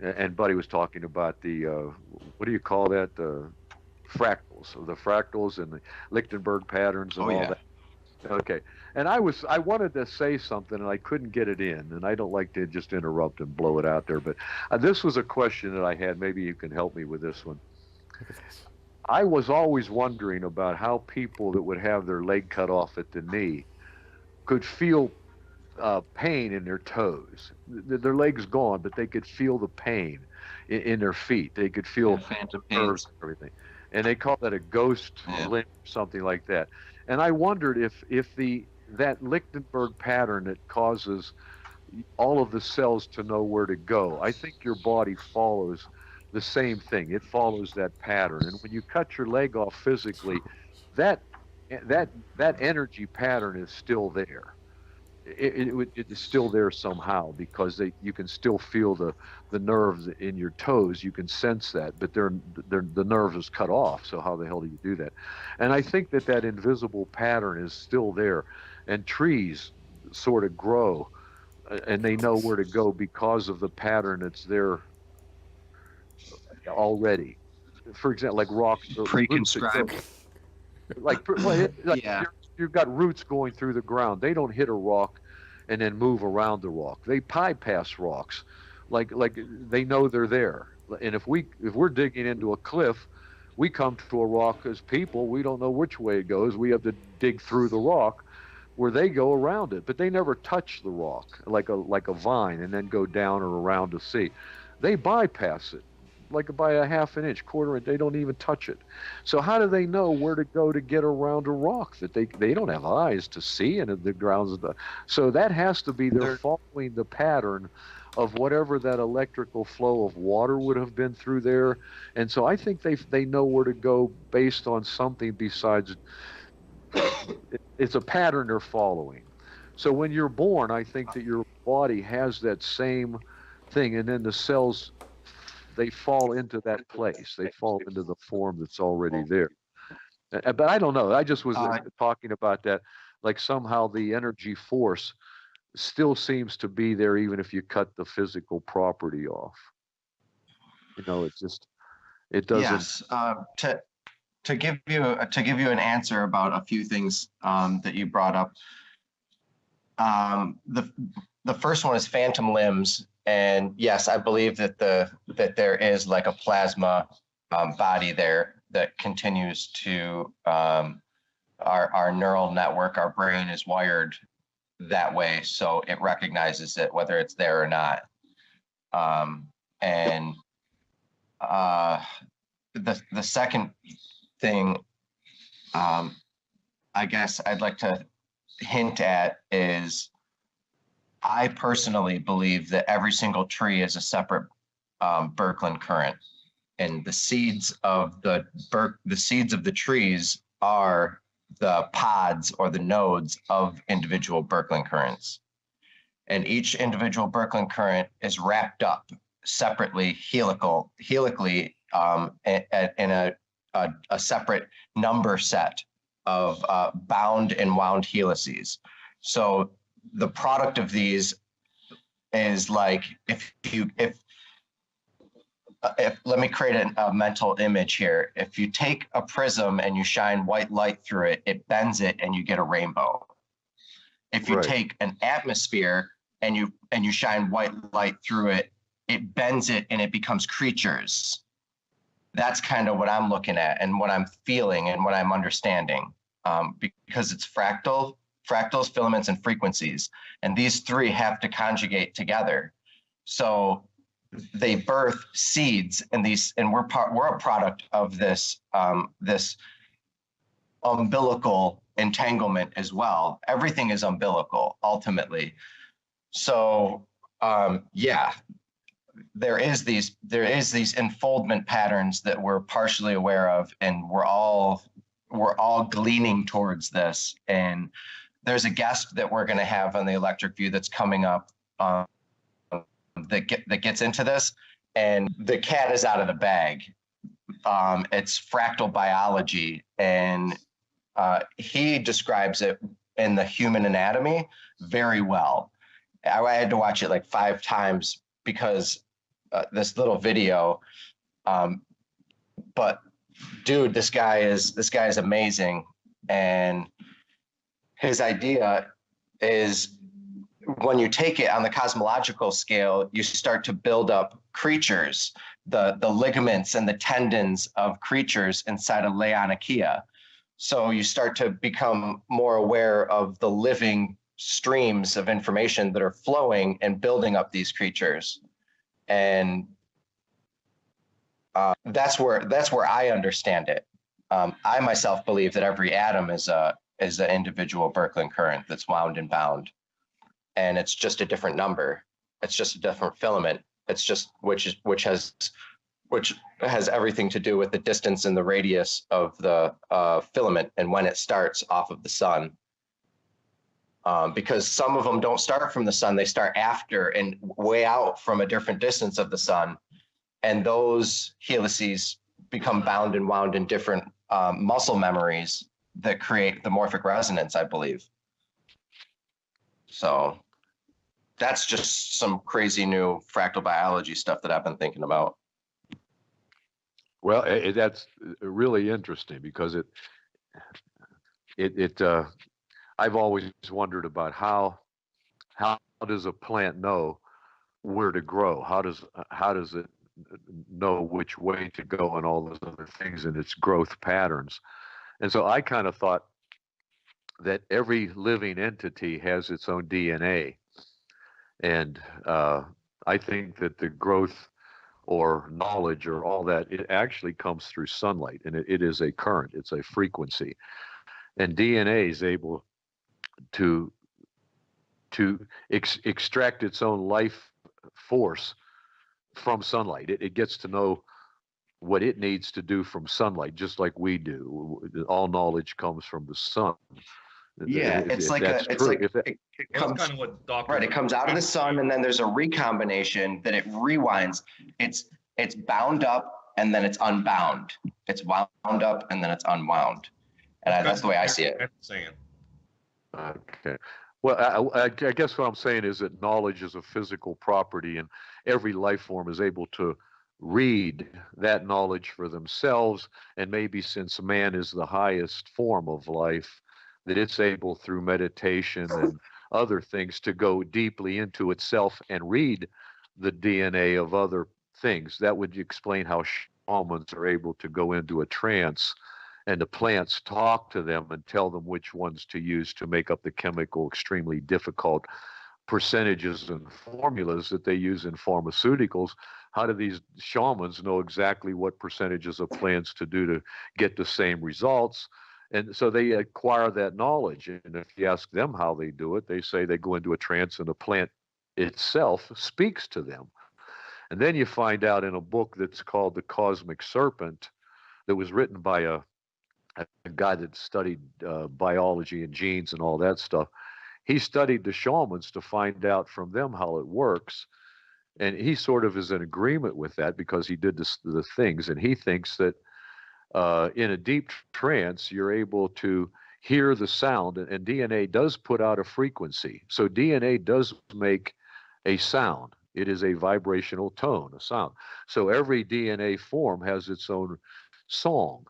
And Buddy was talking about the what do you call that? Fractals. So the fractals and the Lichtenberg patterns and Oh all yeah. that. Okay. And I wanted to say something and I couldn't get it in. And I don't like to just interrupt and blow it out there. But this was a question that I had. Maybe you can help me with this one. Look at this. I was always wondering about how people that would have their leg cut off at the knee could feel pain in their toes. Their legs gone, but they could feel the pain in their feet. They could Yeah, feel phantom nerves pains. and everything, and they call that a ghost Yeah. limb, something like that. And I wondered if the that Lichtenberg pattern that causes all of the cells to know where to go. I think your body follows the same thing. It follows that pattern. And when you cut your leg off physically, that that energy pattern is still there. It is still there somehow because you can still feel the nerves in your toes. You can sense that, but the nerve is cut off. So how the hell do you do that? And I think that invisible pattern is still there, and trees sort of grow and they know where to go because of the pattern that's there already. For example, like rocks, the roots that go Pre-conscribed. like Yeah. you've got roots going through the ground. They don't hit a rock and then move around the rock. They bypass rocks, like they know they're there. And if we're digging into a cliff, we come to a rock as people. We don't know which way it goes. We have to dig through the rock where they go around it, but they never touch the rock like a vine and then go down or around to see. They bypass it like by a half an inch, quarter inch. They don't even touch it. So how do they know where to go to get around a rock that they don't have eyes to see and the grounds? So that has to be they're They're following the pattern of whatever that electrical flow of water would have been through there. And so I think they know where to go based on something besides it's a pattern they're following. So when you're born, I think that your body has that same thing, and then the cells they fall into that place. They fall into the form that's already there. But I don't know. I just was talking about that. Like somehow the energy force still seems to be there, even if you cut the physical property off. It just it doesn't. yes. To give you an answer about a few things that you brought up. The first one is phantom limbs, and yes, I believe that there is like a plasma body there that continues to our neural network. Our brain is wired that way, so it recognizes it whether it's there or not. And the second thing, I guess I'd like to hint at is I personally believe that every single tree is a separate Birkeland current, and the seeds of the trees are the pods or the nodes of individual Birkeland currents, and each individual Birkeland current is wrapped up separately helically in a separate number set of bound and wound helices. So the product of these is like if let me create a mental image here. If you take a prism and you shine white light through it, it bends it and you get a rainbow. If you Right. take an atmosphere and you shine white light through it, it bends it and it becomes creatures. That's kind of what I'm looking at and what I'm feeling and what I'm understanding, because it's fractals, filaments, and frequencies, and these three have to conjugate together. So they birth seeds, and we're a product of this umbilical entanglement as well. Everything is umbilical ultimately. So yeah, there is these enfoldment patterns that we're partially aware of, and we're all gleaning towards this. And there's a guest that we're going to have on the Electric View that's coming up that gets into this, and the cat is out of the bag. It's fractal biology, and he describes it in the human anatomy very well. I had to watch it like 5 times because this little video. Um, but dude, this guy is amazing, and his idea is when you take it on the cosmological scale, you start to build up creatures, the ligaments and the tendons of creatures inside of Leonicea. So you start to become more aware of the living streams of information that are flowing and building up these creatures. And that's where I understand it. I myself believe that every atom is an individual Birkeland current that's wound and bound, and it's just a different number. It's just a different filament. It's just which has everything to do with the distance and the radius of the filament and when it starts off of the sun. Because some of them don't start from the sun, they start after and way out from a different distance of the sun. And those helices become bound and wound in different muscle memories that create the morphic resonance, I believe. So that's just some crazy new fractal biology stuff that I've been thinking about. Well, that's really interesting because I've always wondered about how does a plant know where to grow? How does it know which way to go and all those other things in its growth patterns? And so I kind of thought that every living entity has its own DNA, and I think that the growth or knowledge or all that, it actually comes through sunlight, and it is a current, it's a frequency, and DNA is able to extract its own life force from sunlight. It gets to know what it needs to do from sunlight, just like we do. All knowledge comes from the sun. Yeah, it's like that's it's true. like It comes kind of what Dr. right. It comes out of the sun, and then there's a recombination that it rewinds. It's bound up and then it's unbound. It's wound up and then it's unwound. And that's the way I see it. Okay. Well, I guess what I'm saying is that knowledge is a physical property, and every life form is able to read that knowledge for themselves. And maybe since man is the highest form of life, that it's able through meditation and other things to go deeply into itself and read the DNA of other things. That would explain how shamans are able to go into a trance and the plants talk to them and tell them which ones to use to make up the chemical, extremely difficult percentages and formulas that they use in pharmaceuticals. How do these shamans know exactly what percentages of plants to do to get the same results? And so they acquire that knowledge. And if you ask them how they do it, they say they go into a trance and the plant itself speaks to them. And then you find out in a book that's called The Cosmic Serpent, that was written by a guy that studied biology and genes and all that stuff. He studied the shamans to find out from them how it works. And he sort of is in agreement with that because he did the things. And he thinks that in a deep trance, you're able to hear the sound, and DNA does put out a frequency. So DNA does make a sound. It is a vibrational tone, a sound. So every DNA form has its own song.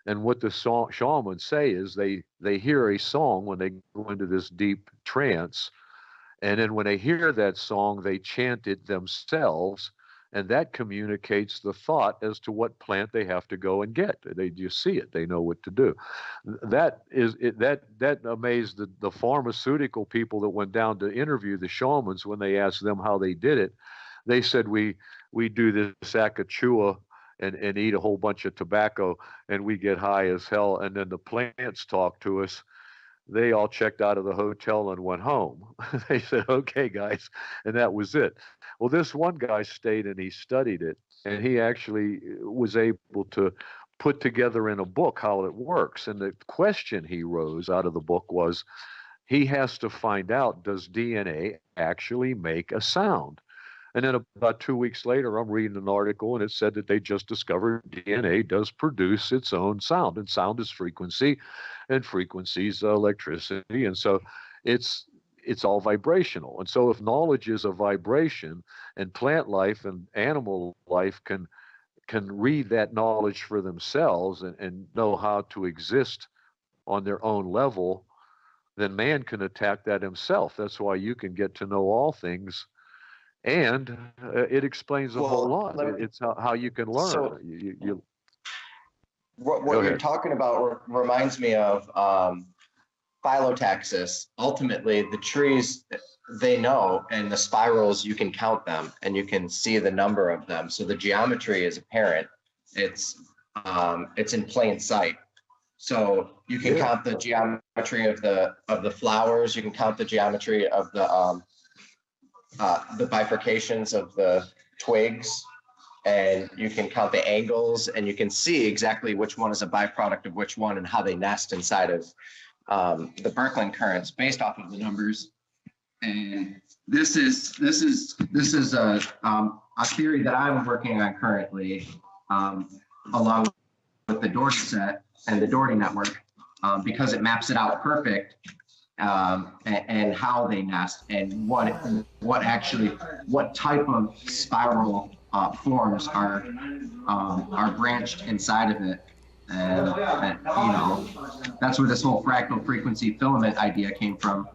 And what the shamans say is they hear a song when they go into this deep trance. And then when they hear that song, they chant it themselves. And that communicates the thought as to what plant they have to go and get. They just see it. They know what to do. That amazed the pharmaceutical people that went down to interview the shamans. When they asked them how they did it, they said, we do this Akachua and eat a whole bunch of tobacco, and we get high as hell. And then the plants talk to us. They all checked out of the hotel and went home. They said, okay, guys. And that was it. Well, this one guy stayed and he studied it, and he actually was able to put together in a book how it works. And the question he rose out of the book was, he has to find out, does DNA actually make a sound? And then about 2 weeks later, I'm reading an article, and it said that they just discovered DNA does produce its own sound, and sound is frequency, and frequency is electricity. And so it's it's all vibrational. And so if knowledge is a vibration, and plant life and animal life can read that knowledge for themselves and know how to exist on their own level, then man can attack that himself. That's why you can get to know all things, and it explains a whole Well, lot. It's how you can learn. so You what go you're ahead. talking about reminds me of phyllotaxis. Ultimately, the trees, they know, and the spirals, you can count them and you can see the number of them. So the geometry is apparent. It's in plain sight. So you can Yeah. count the geometry of the flowers. You can count the geometry of the bifurcations of the twigs, and you can count the angles, and you can see exactly which one is a byproduct of which one and how they nest inside of the Birkeland currents based off of the numbers. And this is a theory that I'm working on currently, along with the Doherty set and the Doherty network, because it maps it out perfect, and how they nest and what type of spiral forms are branched inside of it. And that's where this whole fractal frequency filament idea came from.